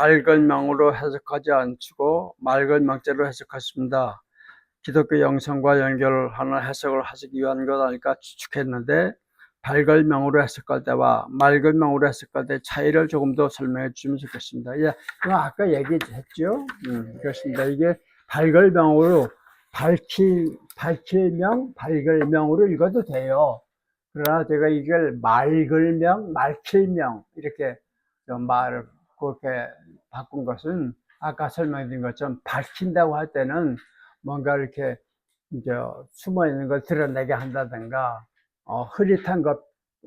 밝은 명으로 해석하지 않고 맑은 명제로 해석했습니다. 기독교 영성과 연결하는 해석을 하시기 위한 것 아닐까 추측했는데, 밝은 명으로 해석할 때와 맑은 명으로 해석할 때 차이를 조금 더 설명해 주시면 좋겠습니다. 예, 그럼 아까 얘기했죠. 그렇습니다. 이게 밝은 명으로 밝힐 명, 밝은 명으로 읽어도 돼요. 그러나 제가 이걸 맑을 명, 맑힐 명 이렇게 좀 말을 그렇게 바꾼 것은 아까 설명드린 것처럼 밝힌다고 할 때는 뭔가 이렇게 이제 숨어 있는 걸 드러내게 한다든가, 흐릿한 것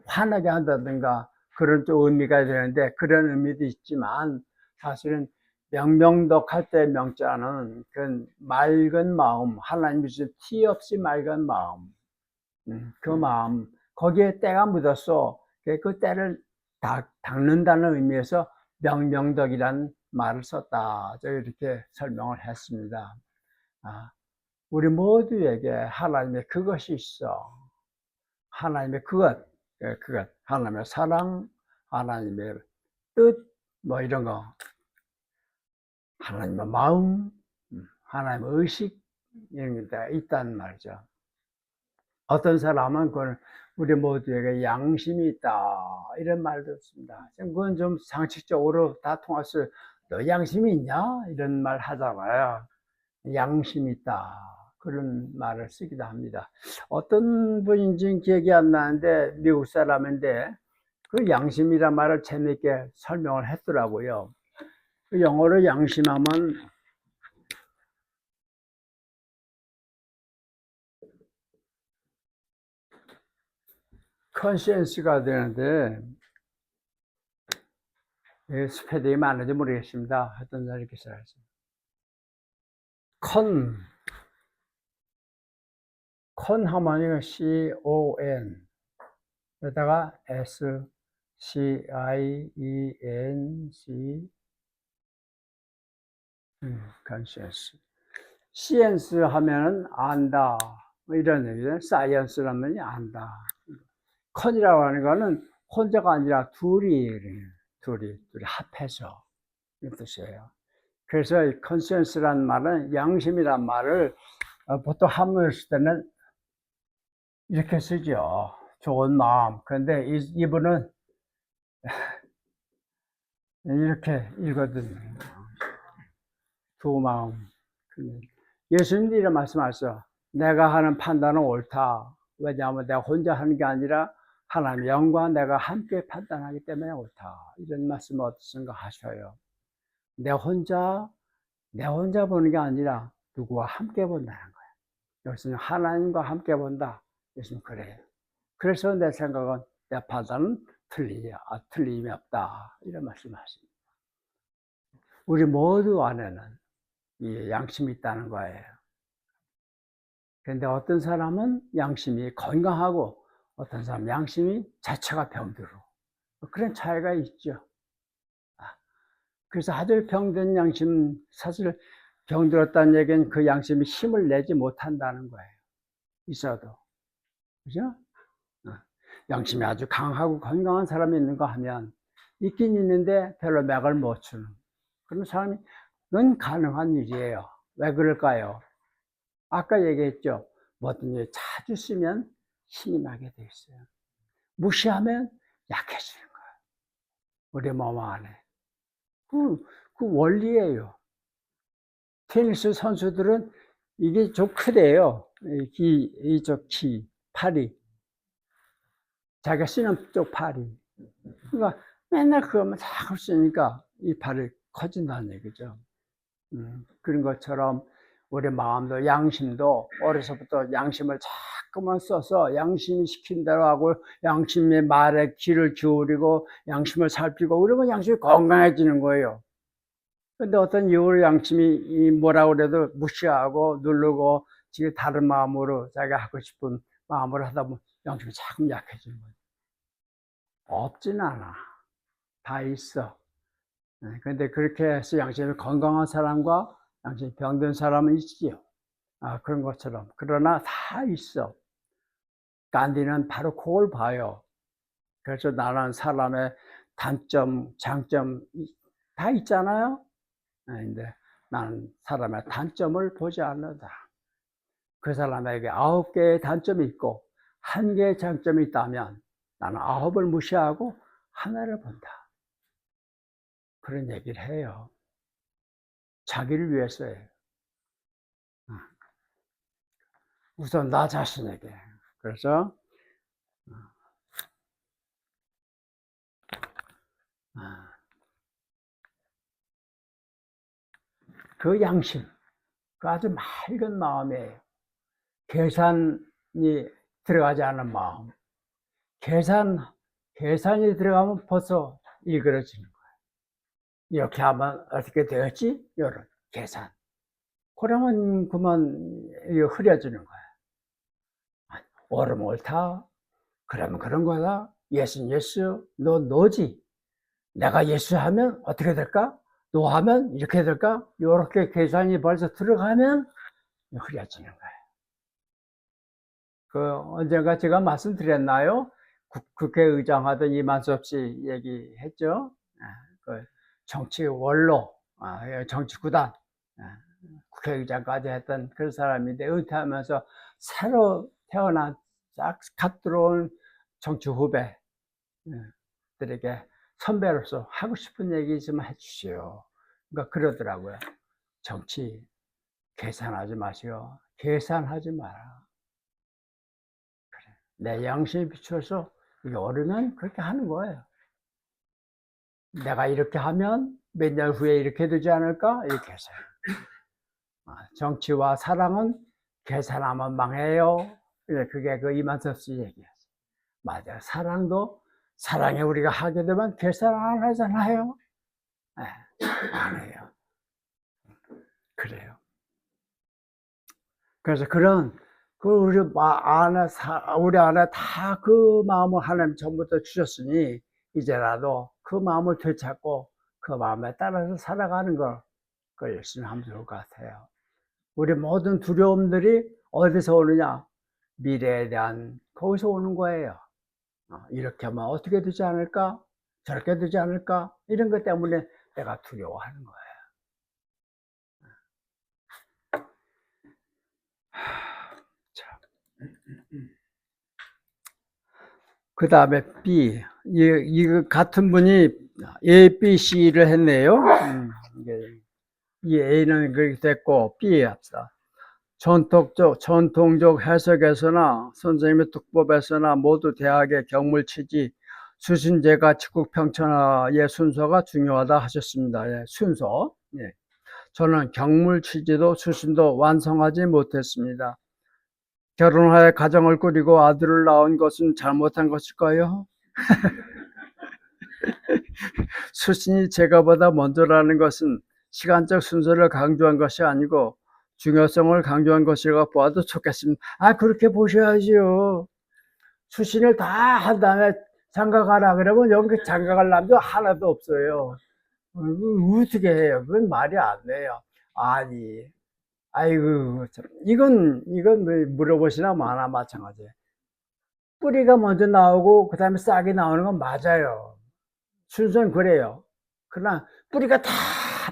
환하게 한다든가 그런 또 의미가 되는데, 그런 의미도 있지만 사실은 명명덕할 때 명자는 그 맑은 마음, 하나님이 주신 티 없이 맑은 마음, 그 마음 거기에 때가 묻었어. 그 때를 닦는다는 의미에서 명명덕이라는 말을 썼다. 저 이렇게 설명을 했습니다. 우리 모두에게 하나님의 그것이 있어. 하나님의 그것, 하나님의 사랑, 하나님의 뜻, 뭐 이런 거, 하나님의 마음, 하나님의 의식, 이런 게 있다는 말이죠. 어떤 사람은 그걸 우리 모두에게 양심이 있다, 이런 말도 있습니다. 그건 좀 상식적으로 다 통할 수, 너 양심이 있냐? 이런 말 하잖아요. 양심이 있다, 그런 말을 쓰기도 합니다. 어떤 분인지는 기억이 안 나는데 미국 사람인데 그 양심이란 말을 재미있게 설명을 했더라고요. 그 영어로 양심하면 conscience가 되는데, 스페링이 많은지 모르겠습니다. 하여튼 이렇게 써야지. 컨 하면 C-O-N 여기다가 S-C-I-E-N-C conscience. 시엔스 하면은 안다, 뭐 이런 얘기죠. 사이언스라면 안다. 컨이라고 하는 거는 혼자가 아니라 둘이 합해서 이런 뜻이에요. 그래서 컨센스라는 말은 양심이란 말을 보통 한문을 쓸 때는 이렇게 쓰죠. 좋은 마음. 그런데 이분은 이렇게 읽거든요. 좋은 마음. 예수님도 이런 말씀하셨어. 내가 하는 판단은 옳다. 왜냐하면 내가 혼자 하는 게 아니라 하나님의 영과 내가 함께 판단하기 때문에 옳다. 이런 말씀을 어떻습니까 하셔요. 내 혼자 보는 게 아니라 누구와 함께 본다는 거예요. 여기서는 하나님과 함께 본다. 예수님 그래요. 그래서 내 생각은, 내 판단은 틀림이 없다. 이런 말씀하십니다. 우리 모두 안에는 이 양심이 있다는 거예요. 그런데 어떤 사람은 양심이 건강하고 어떤 사람은 양심이 자체가 병들어. 그런 차이가 있죠. 그래서 아주 병든 양심, 사실 병들었다는 얘기는 그 양심이 힘을 내지 못한다는 거예요. 있어도. 그죠? 양심이 아주 강하고 건강한 사람이 있는가 하면 있긴 있는데 별로 맥을 못 추는 그런 사람이, 그건 가능한 일이에요. 왜 그럴까요? 아까 얘기했죠. 뭐든 일 자주 쓰면 힘이 나게 돼 있어요. 무시하면 약해지는 거예요. 우리 몸 안에. 그 원리예요. 테니스 선수들은 이게 좀 크대요. 이쪽 팔이. 자기가 쓰는 쪽 팔이. 그러니까 맨날 그거만 자꾸 쓰니까 이 팔이 커진다는 얘기죠. 그런 것처럼 우리 마음도, 양심도 어려서부터 양심을 자꾸만 써서 양심이 시킨 대로 하고 양심의 말에 귀를 기울이고 양심을 살피고 그러면 양심이 건강해지는 거예요. 근데 어떤 이유로 양심이 뭐라고 그래도 무시하고 누르고 지금 다른 마음으로 자기가 하고 싶은 마음으로 하다 보면 양심이 자꾸 약해지는 거예요. 없진 않아. 다 있어. 근데 그렇게 해서 양심이 건강한 사람과 양심이 병든 사람은 있지요. 그런 것처럼. 그러나 다 있어. 간디는 바로 그걸 봐요. 그래서 나는 사람의 단점, 장점 다 있잖아요. 근데 나는 사람의 단점을 보지 않는다. 그 사람에게 9개의 단점이 있고 1개의 장점이 있다면 나는 9을 무시하고 하나를 본다. 그런 얘기를 해요. 자기를 위해서예요. 우선 나 자신에게. 그래서 그 양심, 그 아주 맑은 마음이에요. 계산이 들어가지 않은 마음. 계산이 들어가면 벌써 일그러지는 거예요. 이렇게 하면 어떻게 되었지? 이런 계산. 그러면 그만 흐려지는 거예요. 옳으면 옳다. 그러면 그런 거다. 예수는 예수, 너 너지. 내가 예수 하면 어떻게 될까? 너 하면 이렇게 될까? 이렇게 계산이 벌써 들어가면 흐려지는 거예요. 언젠가 제가 말씀드렸나요? 국회의장 하던 이만섭 씨 얘기했죠. 그 정치 원로, 정치 구단, 국회의장까지 했던 그런 사람인데 은퇴하면서 새로 태어난 갓 들어온 정치 후배들에게 선배로서 하고 싶은 얘기 좀 해주시오. 그러니까 그러더라고요. 정치 계산하지 마시오. 계산하지 마라. 그래. 내 양심에 비추어서 이게 옳으면 그렇게 하는 거예요. 내가 이렇게 하면 몇 년 후에 이렇게 되지 않을까? 이렇게 해서. 정치와 사랑은 계산하면 망해요. 그게 그 이만섭 씨 얘기였어요. 맞아요. 사랑에 우리가 하게 되면 계산 안 하잖아요. 안 해요. 그래요. 그래서 우리 안에 다 그 마음을 하나님 전부터 주셨으니, 이제라도 그 마음을 되찾고 그 마음에 따라서 살아가는 걸 열심히 하면 좋을 것 같아요. 우리 모든 두려움들이 어디서 오느냐? 미래에 대한, 거기서 오는 거예요. 이렇게 하면 어떻게 되지 않을까? 저렇게 되지 않을까? 이런 것 때문에 내가 두려워하는 거예요. 그 다음에 B. 이 같은 분이 A, B, C를 했네요. 이 A는 그렇게 됐고, B 합시다. 전통적 해석에서나 선생님의 독법에서나 모두 대학의 경물 취지, 수신제가 직국평천하의 순서가 중요하다 하셨습니다. 예, 순서. 예. 저는 경물 취지도 수신도 완성하지 못했습니다. 결혼하여 가정을 꾸리고 아들을 낳은 것은 잘못한 것일까요? 수신이 제가보다 먼저라는 것은 시간적 순서를 강조한 것이 아니고 중요성을 강조한 것이라고 보아도 좋겠습니다. 그렇게 보셔야지요. 수신을 다 한 다음에 장가가라 그러면 여기 장가갈 남자 하나도 없어요. 어떻게 해요? 그건 말이 안 돼요. 아니, 아이고, 참. 이건 물어보시나 마나 마찬가지예요. 뿌리가 먼저 나오고 그 다음에 싹이 나오는 건 맞아요. 순서는 그래요. 그러나 뿌리가 다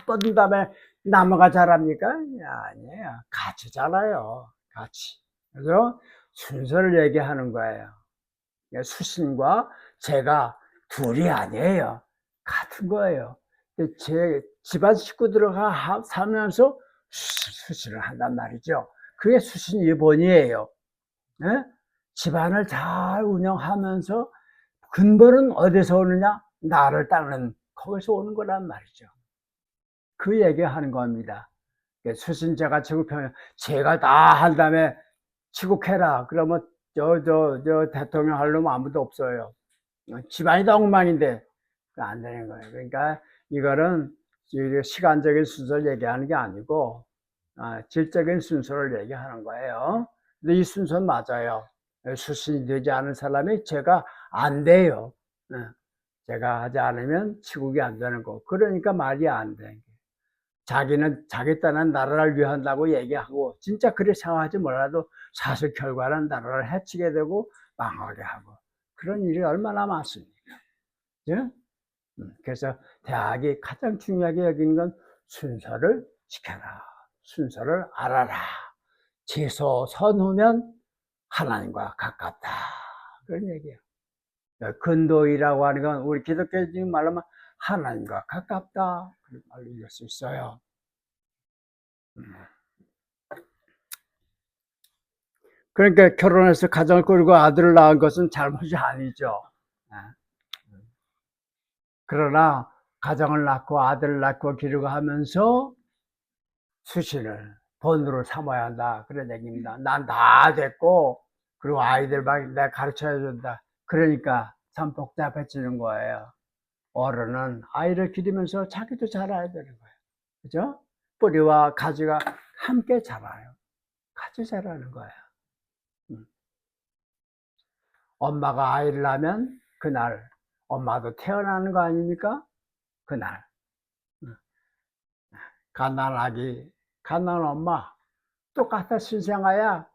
뻗은 다음에 나무가 자랍니까? 아니에요. 같이 자라요. 같이. 그래서 순서를 얘기하는 거예요. 수신과 제가 둘이 아니에요. 같은 거예요. 제 집안 식구들과 살면서 수신을 한단 말이죠. 그게 수신 1번이에요. 네? 집안을 잘 운영하면서 근본은 어디서 오느냐? 나를 닦는 거기서 오는 거란 말이죠. 그 얘기하는 겁니다. 수신제가 지국평, 제가 다 한 다음에 지국해라. 그러면 저 대통령 하려면 아무도 없어요. 집안이 다 엉망인데 안 되는 거예요. 그러니까 이거는 시간적인 순서를 얘기하는 게 아니고 질적인 순서를 얘기하는 거예요. 근데 이 순서는 맞아요. 수신이 되지 않은 사람이 제가 안 돼요. 제가 하지 않으면 치국이 안 되는 거. 그러니까 말이 안 돼. 자기는 자기 딴은 나라를 위한다고 얘기하고 진짜 그렇게 생각하지 몰라도 사실 결과는 나라를 해치게 되고 망하게 하고 그런 일이 얼마나 많습니까? 예? 그래서 대학이 가장 중요하게 여기는 건 순서를 지켜라. 순서를 알아라. 지소선후면 하나님과 가깝다. 그런 얘기예요. 근도이라고 하는 건 우리 기독교적인 말로 하면 하나님과 가깝다. 그런 말로 이길 수 있어요. 그러니까 결혼해서 가정을 꾸리고 아들을 낳은 것은 잘못이 아니죠. 그러나 가정을 낳고 아들을 낳고 기르고 하면서 수신을 본으로 삼아야 한다. 그런 얘기입니다. 난 다 됐고 그리고 아이들 막 내가 가르쳐야 된다. 그러니까 참 복잡해지는 거예요. 어른은 아이를 기르면서 자기도 자라야 되는 거예요. 그죠? 뿌리와 가지가 함께 자라요. 같이 자라는 거예요. 엄마가 아이를 낳으면 그날 엄마도 태어나는 거 아닙니까? 그날 갓난아기, 갓난 엄마 똑같아 신생아야.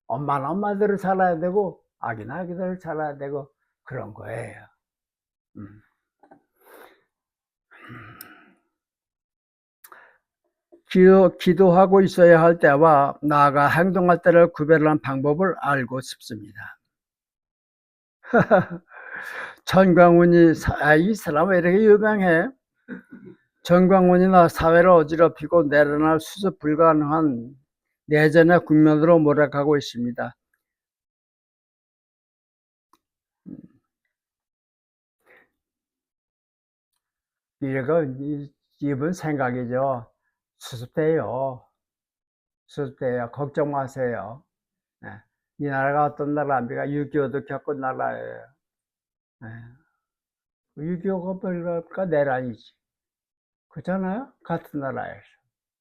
엄마는 엄마대로 살아야 되고 아기는 아기대로 살아야 되고 그런 거예요. 기도하고 있어야 할 때와 나아가 행동할 때를 구별하는 방법을 알고 싶습니다. 전광훈이 이 사람 왜 이렇게 유명해? 전광훈이나 사회를 어지럽히고 내려날 수습 불가능한 내전의 국면으로 몰아가고 있습니다. 이분 생각이죠. 수습돼요. 수습돼요. 걱정 마세요. 네. 이 나라가 어떤 나라입니까? 6.25도 겪은 나라예요. 네. 6.25가 별까 내란이지. 그렇잖아요? 같은 나라에서.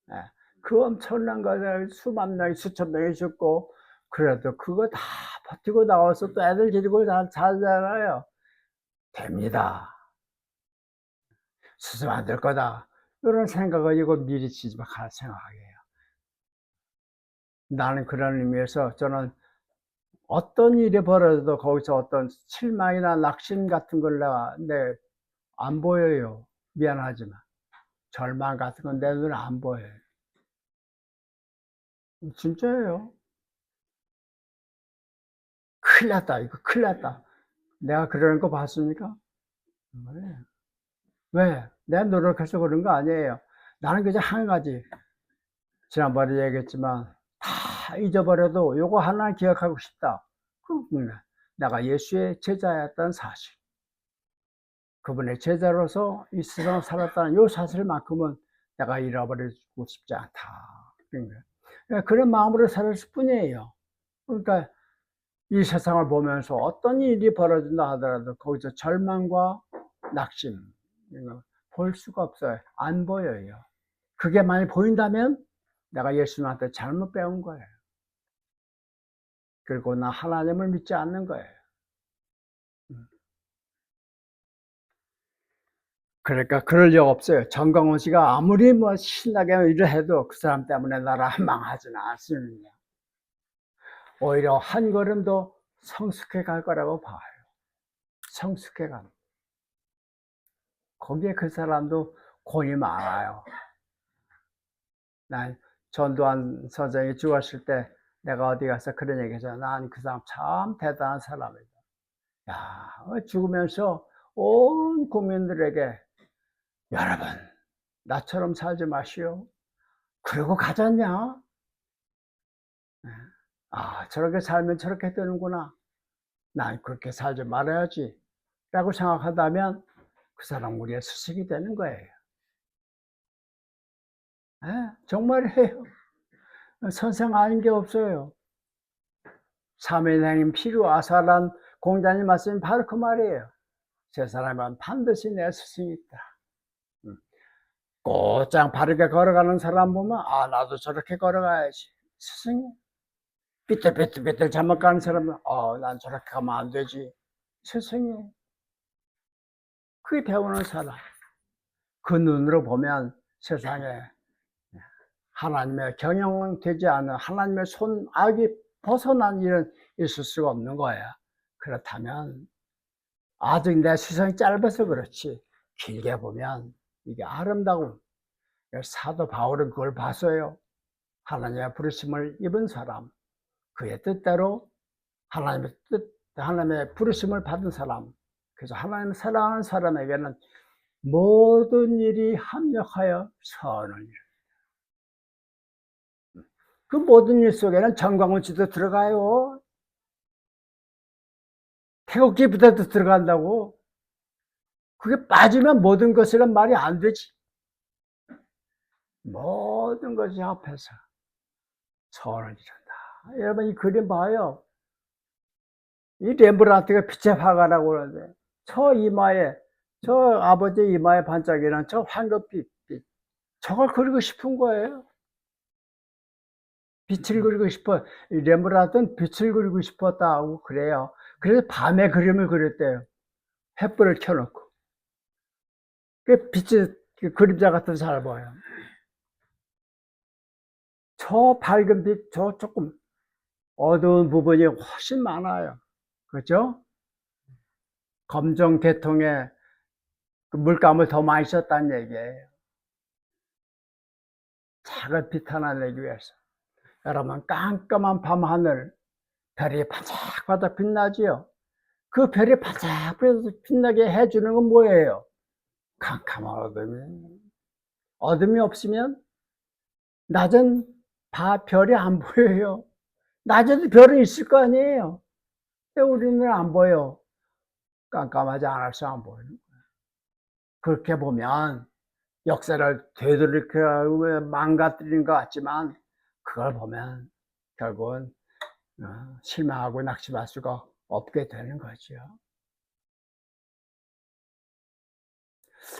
네. 그 엄청난 것을 수만 명이 수천 명이 죽고 그래도 그거 다 버티고 나와서 또 애들 데리고 잘 자라요. 됩니다. 수습 안 될 거다. 이런 생각을 이거 미리 지지막할 생각이에요. 나는 그런 의미에서 저는 어떤 일이 벌어져도 거기서 어떤 실망이나 낙심 같은 걸 내 안 보여요. 미안하지만. 절망 같은 건 내 눈에 안 보여요. 진짜예요. 큰일 났다. 이거 큰일 났다. 내가 그러는 거 봤습니까? 왜? 내가 노력해서 그런 거 아니에요. 나는 그저 한 가지. 지난번에 얘기했지만 다 잊어버려도 요거 하나 기억하고 싶다. 그 내가 예수의 제자였다는 사실. 그분의 제자로서 이 세상을 살았다는 요 사실만큼은 내가 잃어버리고 싶지 않다. 그런 마음으로 살았을 뿐이에요. 그러니까 이 세상을 보면서 어떤 일이 벌어진다 하더라도 거기서 절망과 낙심 볼 수가 없어요. 안 보여요. 그게 많이 보인다면 내가 예수님한테 잘못 배운 거예요. 그리고 나 하나님을 믿지 않는 거예요. 그러니까 그럴 리 없어요. 정광훈 씨가 아무리 뭐 신나게 일을 해도 그 사람 때문에 나라 망하지는 않습니다. 오히려 한 걸음 더 성숙해 갈 거라고 봐요. 성숙해 가. 거기에 그 사람도 공이 많아요. 난 전두환 선생이 죽었을 때 내가 어디 가서 그런 얘기 했잖아. 난 그 사람 참 대단한 사람이다. 야, 죽으면서 온 국민들에게 여러분, 나처럼 살지 마시오. 그러고 가졌냐? 아, 저렇게 살면 저렇게 되는구나. 난 그렇게 살지 말아야지. 라고 생각한다면 그 사람 우리의 스승이 되는 거예요. 정말이에요. 선생 아닌 게 없어요. 삼위일행님 피루 아사란 공자님 말씀이 바로 그 말이에요. 제 사람은 반드시 내 스승이 있다. 곧장 바르게 걸어가는 사람 보면 아 나도 저렇게 걸어가야지. 스승이. 삐뚤삐뚤 잘못 가는 사람은 난 저렇게 가면 안 되지. 스승이. 그게 배우는 사람. 그 눈으로 보면 세상에 하나님의 경영되지 않은 하나님의 손악이 벗어난 일은 있을 수가 없는 거야. 그렇다면 아직 내 시선이 짧아서 그렇지 길게 보면 이게 아름다운, 사도 바울은 그걸 봤어요. 하나님의 부르심을 입은 사람, 그의 뜻대로 하나님의 부르심을 받은 사람, 그래서 하나님을 사랑하는 사람에게는 모든 일이 합력하여 선을 이룬다. 그 모든 일 속에는 정광훈씨도 들어가요. 태극기부터도 들어간다고. 그게 빠지면 모든 것이란 말이 안 되지. 모든 것이 합해서 선을 이룬다. 여러분 이 그림 봐요. 이 렘브란트가 빛의 화가라고 그러는데 저 이마에, 저 아버지 이마에 반짝이는 저 황금빛, 저걸 그리고 싶은 거예요. 빛을 그리고 싶어. 렘브란트는 빛을 그리고 싶었다고 그래요. 그래서 밤에 그림을 그렸대요. 햇불을 켜놓고. 그 빛이 그림자 같은 잘 보여요. 저 밝은 빛, 저 조금 어두운 부분이 훨씬 많아요. 그죠? 검정 계통에 그 물감을 더 많이 썼다는 얘기예요. 작은 빛 하나 내기 위해서. 여러분, 깜깜한 밤하늘, 별이 반짝반짝 빛나지요? 그 별이 반짝 빛나게 해주는 건 뭐예요? 캄캄한 어둠이. 어둠이 없으면 낮은 별이 안 보여요. 낮에도 별은 있을 거 아니에요. 근데 우리는 안 보여. 깜깜하지 않아서 안 보이는 거예요. 그렇게 보면 역사를 되돌이켜 망가뜨린 것 같지만 그걸 보면 결국은 실망하고 낙심할 수가 없게 되는 거죠.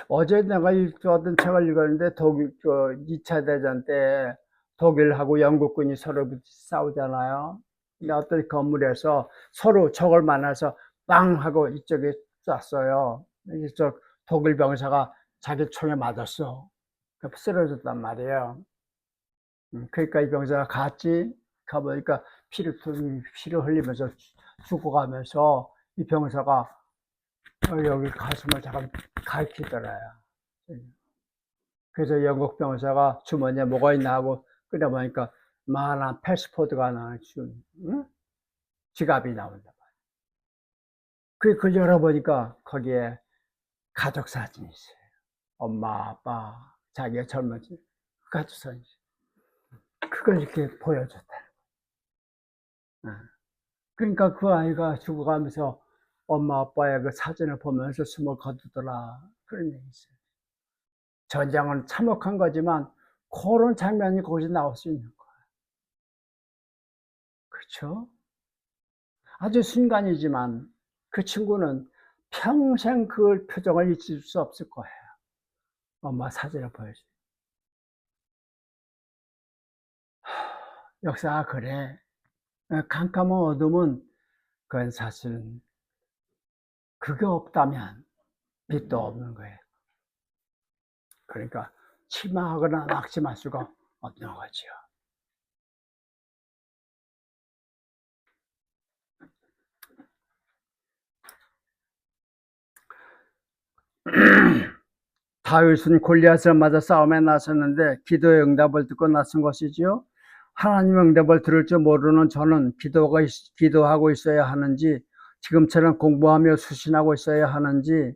어제 내가 어떤 책을 읽었는데 독일 2차 대전 때 독일하고 영국군이 서로 싸우잖아요. 근데 어떤 건물에서 서로 적을 만나서 빵 하고 이쪽에 쐈어요. 이쪽 독일 병사가 자기 총에 맞았어. 쓰러졌단 말이에요. 그러니까 이 병사가 가보니까 피를 흘리면서 죽어가면서 이 병사가 여기 가슴을 잠깐 가리키더라요. 그래서 영국 병사가 주머니에 뭐가 있나 하고 끌어보니까 만한 패스포드가 나온 지갑이 나온다. 그걸 열어보니까 거기에 가족 사진이 있어요. 엄마, 아빠, 자기가 젊었을 때 가족 사진. 그걸 이렇게 보여줬다. 그러니까 그 아이가 죽어가면서 엄마, 아빠의 그 사진을 보면서 숨을 거두더라. 그런 얘기 있어요. 전쟁은 참혹한 거지만 그런 장면이 거기서 나올 수 있는 거예요. 그렇죠? 아주 순간이지만 그 친구는 평생 그 표정을 잊을 수 없을 거예요. 엄마 사진을 보여줘요. 역사가 그래. 캄캄한 어둠은 그건 사실은 그게 없다면 빛도 없는 거예요. 그러니까 실망하거나 낙심할 수가 없는 거죠. 다윗은 골리앗을 맞아 싸움에 나섰는데 기도의 응답을 듣고 나선 것이지요. 하나님의 응답을 들을 줄 모르는 저는 기도하고 있어야 하는지 지금처럼 공부하며 수신하고 있어야 하는지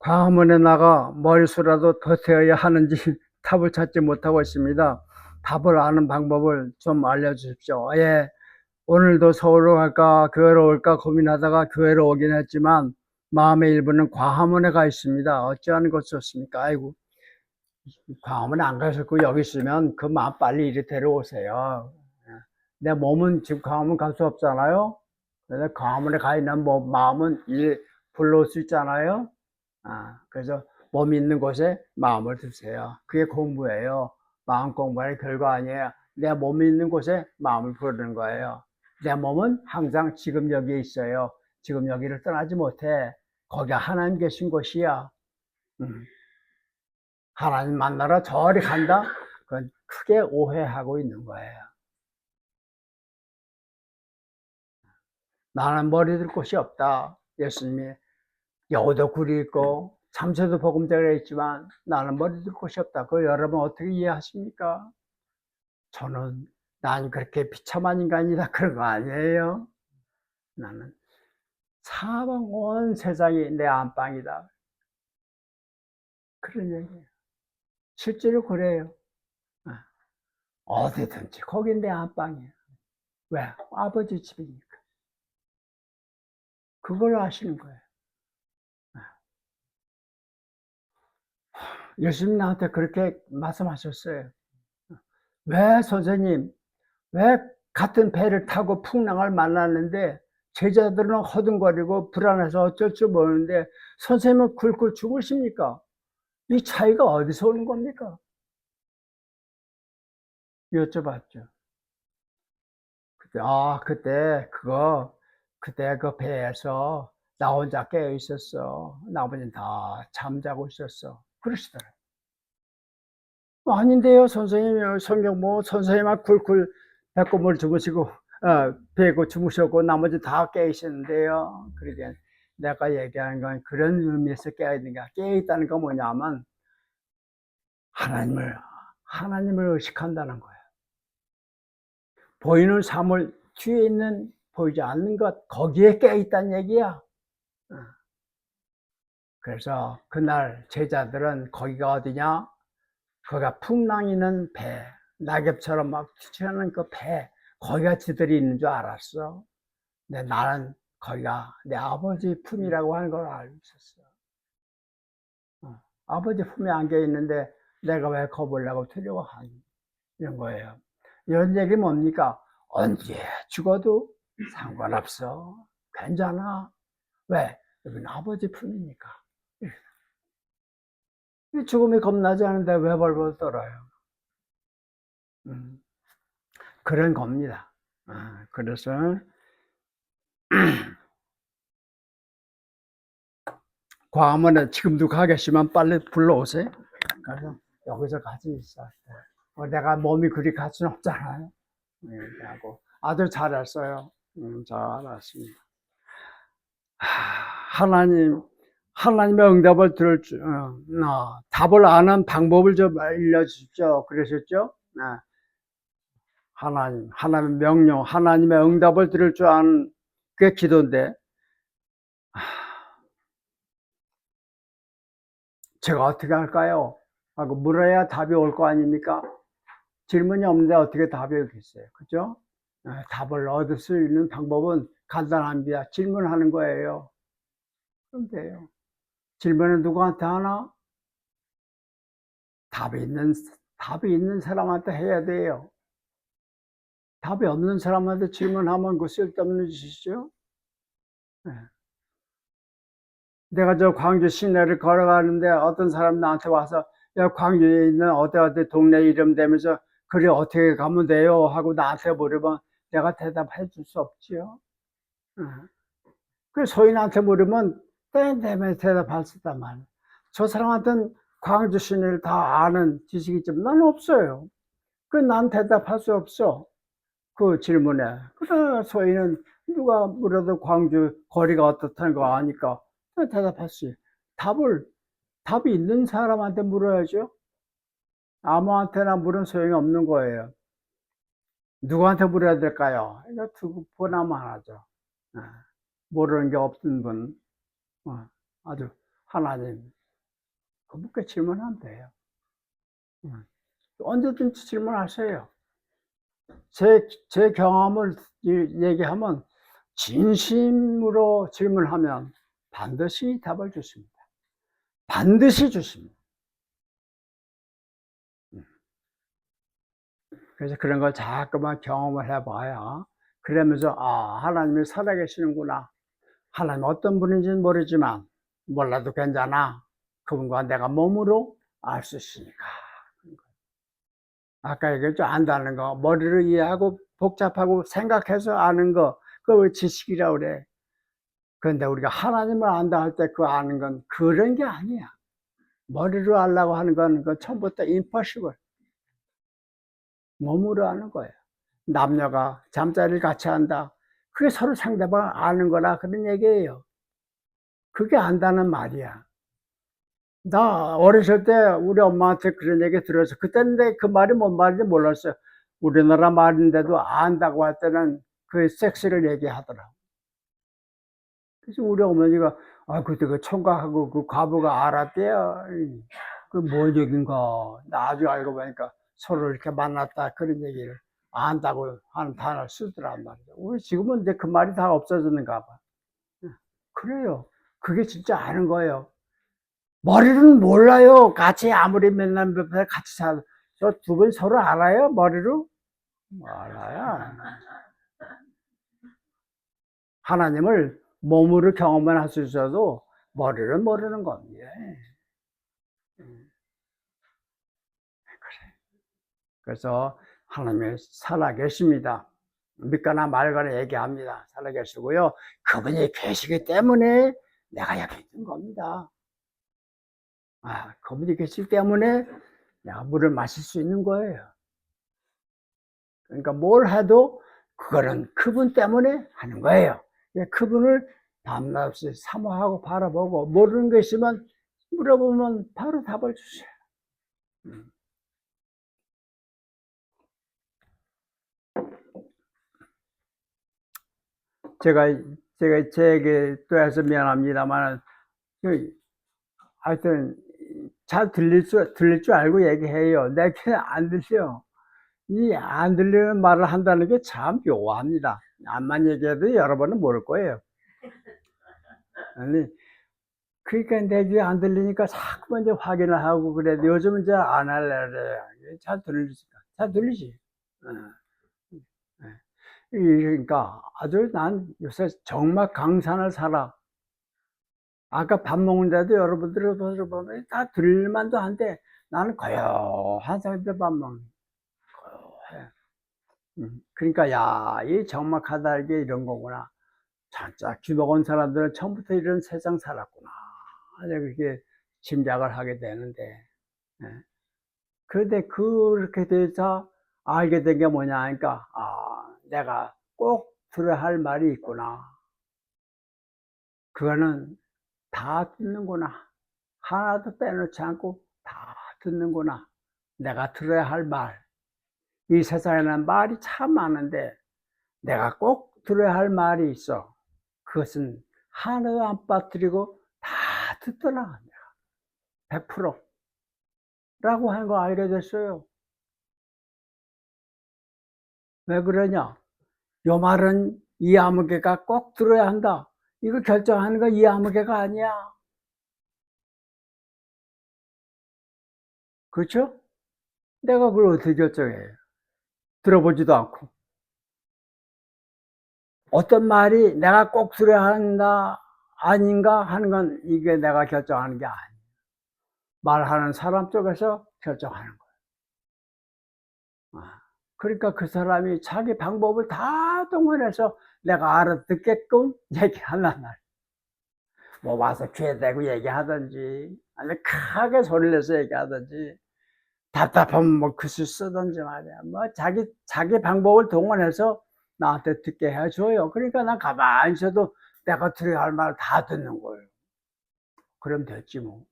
광화문에 나가 머릿수라도 더 세워야 하는지 답을 찾지 못하고 있습니다. 답을 아는 방법을 좀 알려주십시오. 예, 오늘도 서울로 갈까 교회로 올까 고민하다가 교회로 오긴 했지만 마음의 일부는 광화문에 가 있습니다. 어찌하는 것이 좋습니까? 아이고, 광화문에 안 가셨고 여기 있으면 그 마음 빨리 이리 데려오세요. 내 몸은 지금 광화문 갈 수 없잖아요. 그래서 광화문에 가 있는 마음은 일 불러올 수 있잖아요. 그래서 몸이 있는 곳에 마음을 두세요. 그게 공부예요. 마음 공부의 결과 아니에요. 내 몸이 있는 곳에 마음을 부르는 거예요. 내 몸은 항상 지금 여기에 있어요. 지금 여기를 떠나지 못해. 거기가 하나님 계신 곳이야. 하나님 만나러 저리 간다? 그건 크게 오해하고 있는 거예요. 나는 머리 들 곳이 없다. 예수님이 여우도 굴이 있고 참새도 보금자리가 있지만 나는 머리 둘 곳이 없다. 그걸 여러분 어떻게 이해하십니까? 난 그렇게 비참한 인간이다 그런 거 아니에요. 나는 사방 온 세상이 내 안방이다. 그런 얘기예요. 실제로 그래요. 어디든지 거긴 내 안방이에요. 왜? 아버지 집이니까. 그걸 아시는 거예요. 예수님 나한테 그렇게 말씀하셨어요. 왜 선생님, 왜 같은 배를 타고 풍랑을 만났는데 제자들은 허둥거리고 불안해서 어쩔 줄 모르는데 선생님은 굴굴 죽으십니까? 이 차이가 어디서 오는 겁니까? 여쭤봤죠. 그때 그 배에서 나 혼자 깨어 있었어. 나머지는 다 잠자고 있었어. 그러시더라고요. 아닌데요, 선생님. 성경 뭐, 선생님은 굴굴 배꼽을 주무시고, 배고 주무셨고, 나머지 다 깨있었는데요. 그러게 내가 얘기하는 건 그런 의미에서 깨어있는 게, 깨어있다는 건 뭐냐면, 하나님을 의식한다는 거예요. 보이는 사물, 뒤에 있는, 보이지 않는 것, 거기에 깨어있다는 얘기야. 그래서 그날 제자들은 거기가 어디냐? 거기가 풍랑이는 배, 낙엽처럼 막 튀어나오는 그 배, 거기가 지들이 있는 줄 알았어. 근데 나는 거기가 내 아버지 품이라고 하는 걸 알고 있었어. 아버지 품에 안겨 있는데 내가 왜 겁을 내고 두려워하니? 이런 거예요. 이런 얘기 뭡니까? 언제 죽어도 상관없어. 괜찮아. 왜? 여기는 아버지 품이니까. 죽음이 겁나지 않은데 왜 벌벌 떨어요? 그런 겁니다. 그래서 광화문에 지금도 가 계시면 빨리 불러오세요. 그래서 여기서 같이 있어요. 내가 몸이 그리 갈 수는 없잖아요. 하고 아주 잘했어요. 잘했습니다. 하나님의 응답을 들을 줄, 답을 아는 방법을 좀 알려주십시오. 그러셨죠? 하나님의 명령, 하나님의 응답을 들을 줄 아는 그게 기도인데, 제가 어떻게 할까요? 하고 물어야 답이 올 거 아닙니까? 질문이 없는데 어떻게 답이 오겠어요? 그죠? 답을 얻을 수 있는 방법은 간단합니다. 질문하는 거예요. 그럼 돼요. 질문은 누구한테 하나? 답이 있는 사람한테 해야 돼요. 답이 없는 사람한테 질문하면 그 쓸데없는 짓이죠. 네. 내가 저 광주 시내를 걸어가는데 어떤 사람 나한테 와서 야, 광주에 있는 어디 동네 이름 대면서 그래 어떻게 가면 돼요? 하고 나한테 물으면 내가 대답해 줄 수 없지요. 그 소인한테 물으면 땡땡에 대답할 수 있단 말이에요. 저 사람한테는 광주 시내를 다 아는 지식이 있지만 난 없어요. 그 난 대답할 수 없어. 그 질문에. 그래 소인은 누가 물어도 광주 거리가 어떻다는 거 아니까 대답할 수 있어요. 답이 있는 사람한테 물어야죠. 아무한테나 물은 소용이 없는 거예요. 누구한테 물어야 될까요? 이거 두 분하면 하나죠. 모르는 게 없는 분, 아주 하나님, 그분께 질문하면 돼요. 언제든지 질문하세요. 제 경험을 얘기하면 진심으로 질문하면 반드시 답을 주십니다. 반드시 주십니다. 그래서 그런 걸 자꾸만 경험을 해봐야 그러면서 하나님이 살아계시는구나. 하나님 어떤 분인지는 모르지만 몰라도 괜찮아. 그분과 내가 몸으로 알 수 있으니까. 아까 얘기했죠. 안다는 거. 머리로 이해하고 복잡하고 생각해서 아는 거. 그걸 지식이라고 그래. 그런데 우리가 하나님을 안다 할 때 그 아는 건 그런 게 아니야. 머리로 알라고 하는 건 그 처음부터 impossible. 몸으로 아는 거예요. 남녀가 잠자리를 같이 한다. 그게 서로 상대방을 아는 거라 그런 얘기예요. 그게 안다는 말이야. 나 어렸을 때 우리 엄마한테 그런 얘기 들어서 그때는 그 말이 뭔 말인지 몰랐어요. 우리나라 말인데도 안다고 할 때는 그 섹스를 얘기하더라. 그래서 우리 어머니가 그때 그 총각하고 그 과부가 알았대요. 그 뭔 얘긴가. 나중에 알고 보니까 서로 이렇게 만났다 그런 얘기를 안다고 하는 단어를 쓰더란 말이죠. 우리 지금은 이제 그 말이 다 없어졌는가 봐. 그래요. 그게 진짜 아는 거예요. 머리로는 몰라요. 같이 아무리 맨날 같이 살, 저 두 분 서로 알아요? 머리로? 알아요. 하나님을 몸으로 경험을 할 수 있어도 머리를 모르는 겁니다. 그래서 하나님이 살아계십니다. 믿거나 말거나 얘기합니다. 살아계시고요. 그분이 계시기 때문에 내가 여기 있는 겁니다. 그분이 계시기 때문에 내가 물을 마실 수 있는 거예요. 그러니까 뭘 해도 그거는 그분 때문에 하는 거예요. 그분을 밤낮없이 사모하고 바라보고 모르는 게 있으면 물어보면 바로 답을 주세요. 제가 제 얘기 또 해서 미안합니다만 하여튼 잘 들릴 줄 알고 얘기해요. 내게 안 들려. 이 안 들리는 말을 한다는 게 참 묘합니다. 암만 얘기해도 여러분은 모를 거예요. 아니, 그러니까 내 귀에 안 들리니까 자꾸 이제 확인을 하고 그래. 요즘은 이제 안 할래 그래. 잘 들리니까. 잘 들리지. 그러니까 아주 난 요새 정말 강산을 살아. 아까 밥 먹는데도 여러분들이 보면 다 들릴만도 한데 나는 고요한 상태에서 밥 먹는 고요해. 그러니까 이 적막하다 이게 이런 거구나. 진짜 귀 먹은 사람들은 처음부터 이런 세상 살았구나. 그렇게 짐작을 하게 되는데. 그런데 그렇게 돼서 알게 된 게 뭐냐 하니까 내가 꼭 들어야 할 말이 있구나. 그거는 다 듣는구나. 하나도 빼놓지 않고 다 듣는구나. 내가 들어야 할 말. 이 세상에는 말이 참 많은데 내가 꼭 들어야 할 말이 있어. 그것은 하나도 안 빠뜨리고 다 듣더라. 100% 라고 하는 거 알게 됐어요. 왜 그러냐? 요 말은 이 아무개가 꼭 들어야 한다. 이거 결정하는 거 이 아무개가 아니야. 그렇죠? 내가 그걸 어떻게 결정해? 들어보지도 않고. 어떤 말이 내가 꼭 들어야 한다, 아닌가 하는 건 이게 내가 결정하는 게 아니야. 말하는 사람 쪽에서 결정하는 거야. 그러니까 그 사람이 자기 방법을 다 동원해서 내가 알아듣게끔 얘기하는 말. 뭐 와서 귀에 대고 얘기하든지, 아니면 크게 소리를 내서 얘기하든지, 답답하면 뭐 글씨 쓰든지 말이야. 뭐 자기 방법을 동원해서 나한테 듣게 해줘요. 그러니까 난 가만히 있어도 내가 들어야 할 말을 다 듣는 거예요. 그럼 됐지 뭐.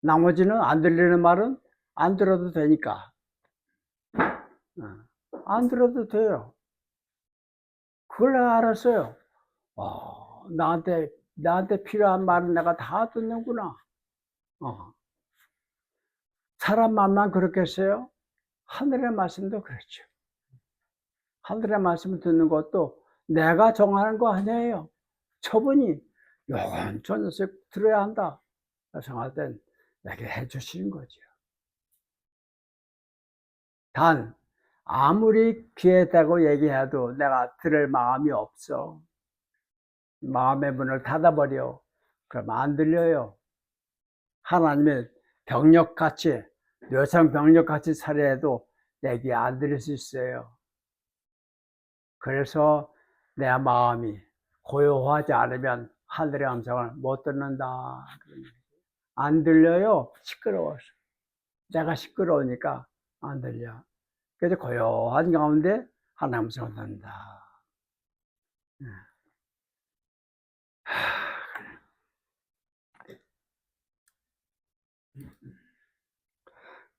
나머지는 안 들리는 말은 안 들어도 되니까. 안 들어도 돼요. 그걸 내가 알았어요. 나한테 필요한 말은 내가 다 듣는구나. 사람 말만 그렇겠어요? 하늘의 말씀도 그렇죠. 하늘의 말씀을 듣는 것도 내가 정하는 거 아니에요. 저분이 요건 저 녀석 들어야 한다 생각할 땐 내게 해주시는 거죠. 단 아무리 귀에 대고 얘기해도 내가 들을 마음이 없어. 마음의 문을 닫아버려. 그럼 안 들려요. 하나님의 병력같이 묘상 병력같이 살해해도 내게 안 들릴 수 있어요. 그래서 내 마음이 고요하지 않으면 하늘의 음성을 못 듣는다. 안 들려요. 시끄러워서. 내가 시끄러우니까 안 들려. 그래서 고요한 가운데 하나님 음성을 듣는다.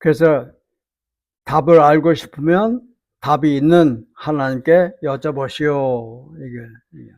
그래서 답을 알고 싶으면 답이 있는 하나님께 여쭤보시오. 이게.